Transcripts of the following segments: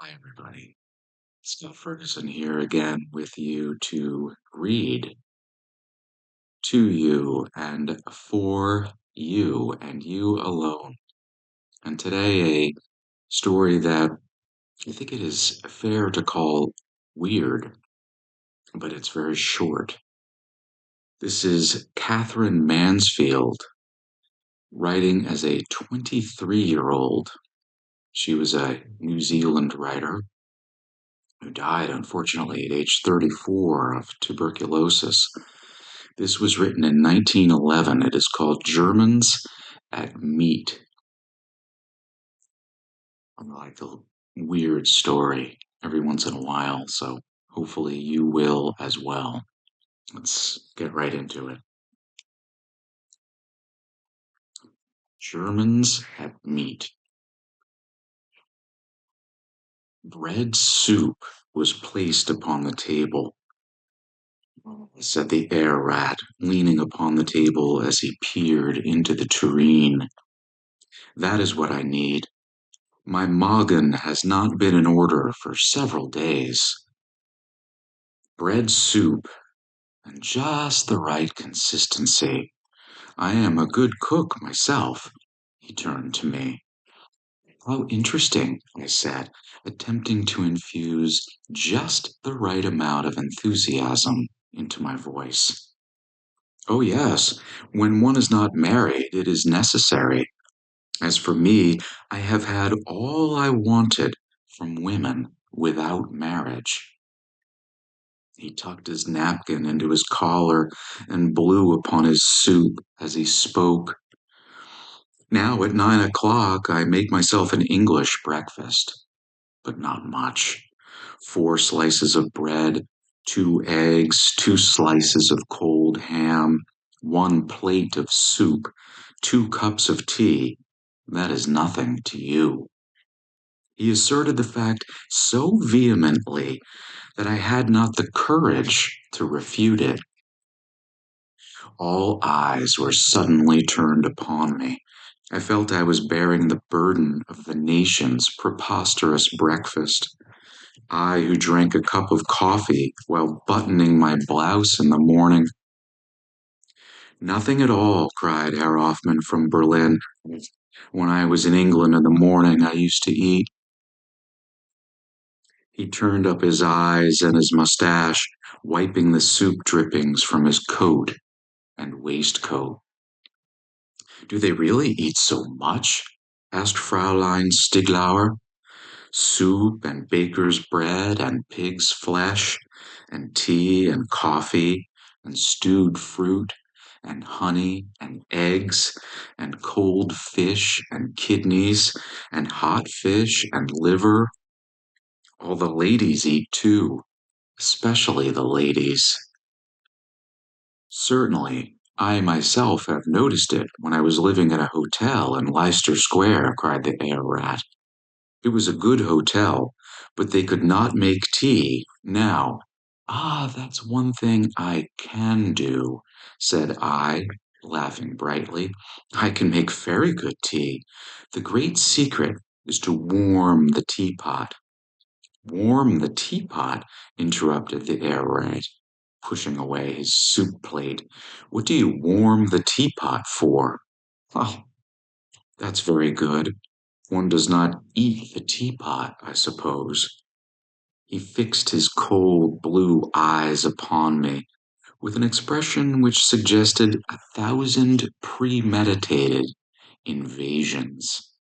Hi, everybody. Scott Ferguson here again with you to read to you and for you and you alone. And today, a story that I think it is fair to call weird, but it's very short. This is Katherine Mansfield writing as a 23-year-old. She was a New Zealand writer who died, unfortunately, at age 34 of tuberculosis. This was written in 1911. It is called Germans at Meat. I like a weird story every once in a while, so hopefully you will as well. Let's get right into it. Germans at Meat. Bread soup was placed upon the table, said the air rat, leaning upon the table as he peered into the tureen. That is what I need. My magen has not been in order for several days. Bread soup, and just the right consistency. I am a good cook myself. He turned to me. How interesting, I said, attempting to infuse just the right amount of enthusiasm into my voice. Oh, yes, when one is not married, it is necessary. As for me, I have had all I wanted from women without marriage. He tucked his napkin into his collar and blew upon his soup as he spoke. Now at 9 o'clock, I make myself an English breakfast, but not much. 4 slices of bread, 2 eggs, 2 slices of cold ham, 1 plate of soup, 2 cups of tea. That is nothing to you. He asserted the fact so vehemently that I had not the courage to refute it. All eyes were suddenly turned upon me. I felt I was bearing the burden of the nation's preposterous breakfast. I, who drank a cup of coffee while buttoning my blouse in the morning. Nothing at all, cried Herr Hoffman from Berlin. When I was in England in the morning, I used to eat. He turned up his eyes and his mustache, wiping the soup drippings from his coat and waistcoat. Do they really eat so much? Asked Fraulein Stiglauer. Soup and baker's bread and pig's flesh and tea and coffee and stewed fruit and honey and eggs and cold fish and kidneys and hot fish and liver. All the ladies eat too, especially the ladies. Certainly, I myself have noticed it when I was living at a hotel in Leicester Square, cried the air rat. It was a good hotel, but they could not make tea. Now, that's one thing I can do, said I, laughing brightly. I can make very good tea. The great secret is to warm the teapot. Warm the teapot, interrupted the air rat, pushing away his soup plate. What do you warm the teapot for? Oh, that's very good. One does not eat the teapot, I suppose. He fixed his cold blue eyes upon me with an expression which suggested 1,000 premeditated invasions.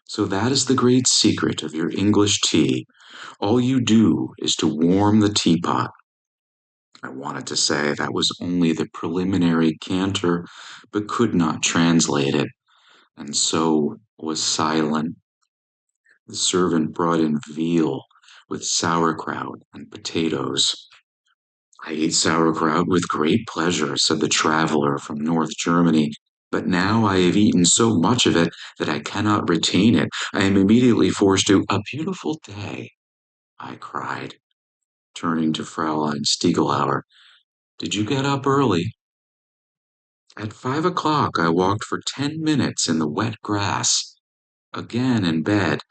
So that is the great secret of your English tea. All you do is to warm the teapot. I wanted to say that was only the preliminary canter, but could not translate it, and so was silent. The servant brought in veal with sauerkraut and potatoes. I eat sauerkraut with great pleasure, said the traveler from North Germany, but now I have eaten so much of it that I cannot retain it. I am immediately forced to— A beautiful day, I cried, turning to Fraulein Stiegelauer. Did you get up early? At 5 o'clock I walked for 10 minutes in the wet grass. Again in bed.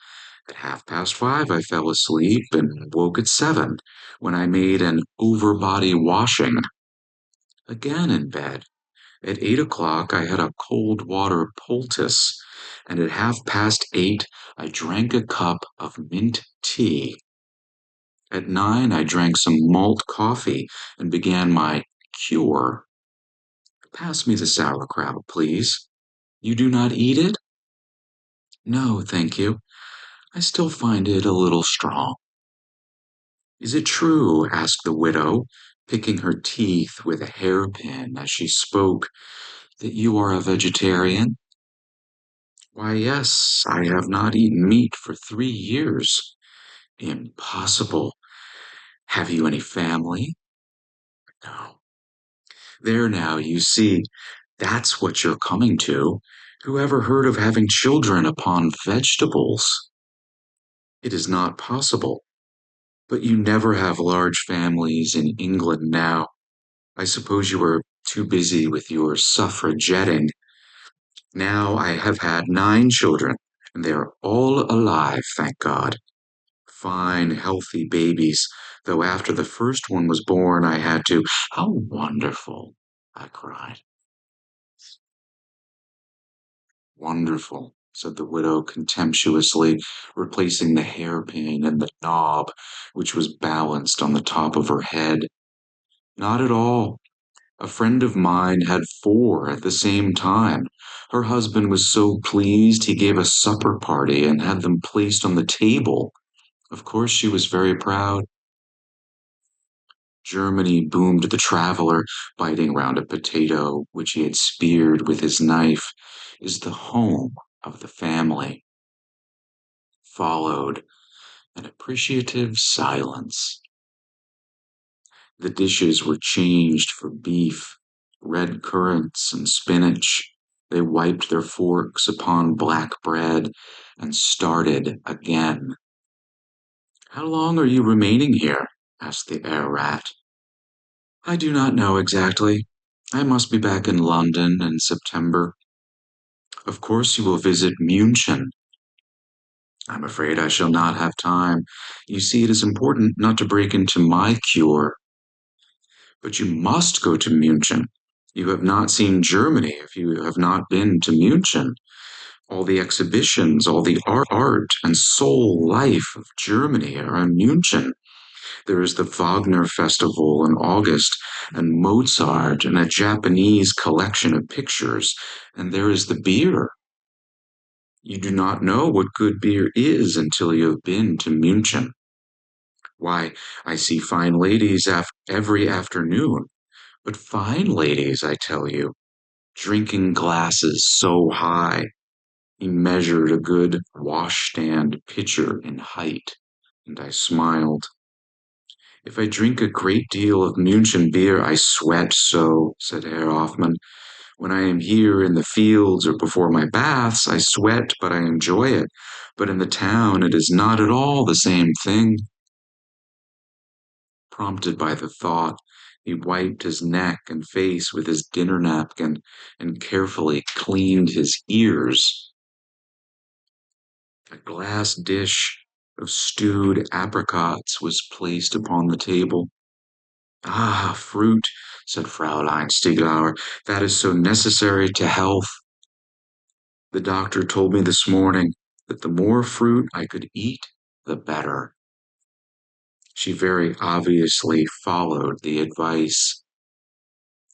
At 5:30, I fell asleep and woke at 7 when I made an overbody washing. Again in bed. At 8 o'clock, I had a cold water poultice, and at 8:30, I drank a cup of mint tea. At 9, I drank some malt coffee and began my cure. Pass me the sauerkraut, please. You do not eat it? No, thank you. I still find it a little strong. Is it true, asked the widow, picking her teeth with a hairpin as she spoke, that you are a vegetarian? Why, yes, I have not eaten meat for 3 years. Impossible. Have you any family? No. There now, you see, that's what you're coming to. Who ever heard of having children upon vegetables? It is not possible. But you never have large families in England now. I suppose you were too busy with your suffragetting. Now I have had 9 children, and they are all alive, thank God. Fine, healthy babies, though after the first one was born, I had to. How wonderful, I cried. Wonderful, said the widow contemptuously, replacing the hairpin and the knob, which was balanced on the top of her head. Not at all. A friend of mine had 4 at the same time. Her husband was so pleased he gave a supper party and had them placed on the table. Of course, she was very proud. Germany, boomed the traveler, biting round a potato which he had speared with his knife, is the home of the family. Followed an appreciative silence. The dishes were changed for beef, red currants, and spinach. They wiped their forks upon black bread and started again. How long are you remaining here? Asked the air rat. I do not know exactly. I must be back in London in September. Of course you will visit München. I'm afraid I shall not have time. You see, it is important not to break into my cure. But you must go to München. You have not seen Germany if you have not been to München. All the exhibitions, all the art and soul life of Germany are in München. There is the Wagner Festival in August, and Mozart, and a Japanese collection of pictures, and there is the beer. You do not know what good beer is until you have been to München. Why, I see fine ladies every afternoon, but fine ladies, I tell you, drinking glasses so high. He measured a good washstand pitcher in height, and I smiled. If I drink a great deal of München beer, I sweat so, said Herr Hoffmann. When I am here in the fields or before my baths, I sweat, but I enjoy it. But in the town, it is not at all the same thing. Prompted by the thought, he wiped his neck and face with his dinner napkin and carefully cleaned his ears. A glass dish of stewed apricots was placed upon the table. Ah, fruit, said Fraulein Stieglauer, that is so necessary to health. The doctor told me this morning that the more fruit I could eat, the better. She very obviously followed the advice.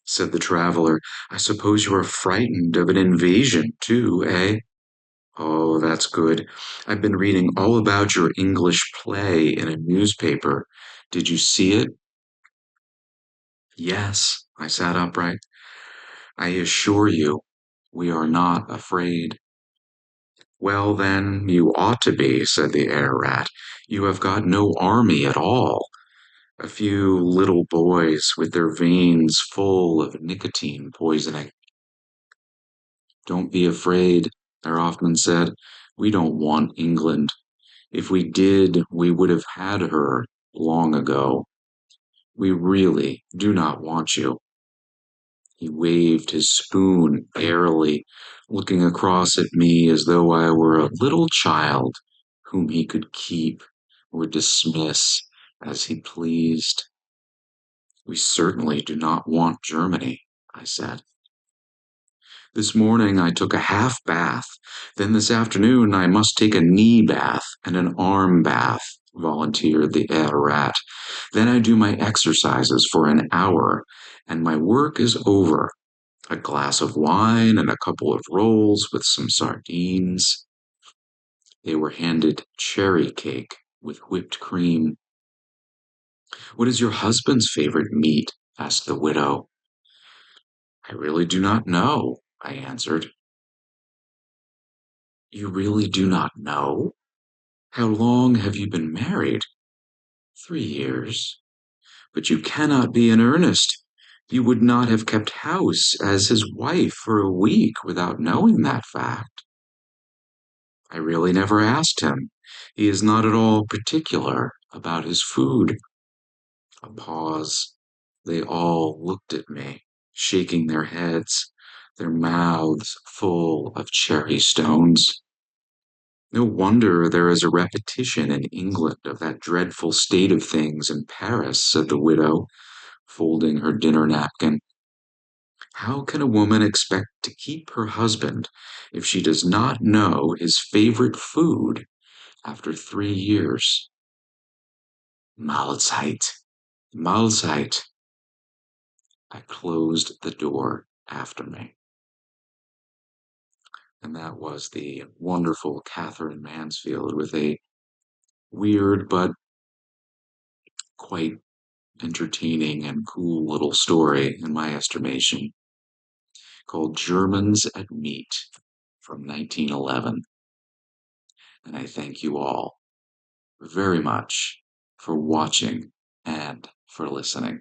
Said the traveler, I suppose you are frightened of an invasion, too, eh? Oh, that's good. I've been reading all about your English play in a newspaper. Did you see it? Yes, I sat upright. I assure you, we are not afraid. Well, then, you ought to be, said the air rat. You have got no army at all. A few little boys with their veins full of nicotine poisoning. Don't be afraid, Herr Hoffman said. We don't want England. If we did, we would have had her long ago. We really do not want you. He waved his spoon airily, looking across at me as though I were a little child whom he could keep or dismiss as he pleased. We certainly do not want Germany, I said. This morning I took a half bath. Then this afternoon I must take a knee bath and an arm bath, volunteered the Herr Rat. Then I do my exercises for an hour, and my work is over. A glass of wine and a couple of rolls with some sardines. They were handed cherry cake with whipped cream. What is your husband's favorite meat? Asked the widow. I really do not know, I answered. You really do not know? How long have you been married? 3 years. But you cannot be in earnest. You would not have kept house as his wife for a week without knowing that fact. I really never asked him. He is not at all particular about his food. A pause. They all looked at me, shaking their heads, their mouths full of cherry stones. No wonder there is a repetition in England of that dreadful state of things in Paris, said the widow, folding her dinner napkin. How can a woman expect to keep her husband if she does not know his favorite food after 3 years? Mahlzeit, Mahlzeit. I closed the door after me. And that was the wonderful Katherine Mansfield with a weird but quite entertaining and cool little story, in my estimation, called Germans at Meat from 1911. And I thank you all very much for watching and for listening.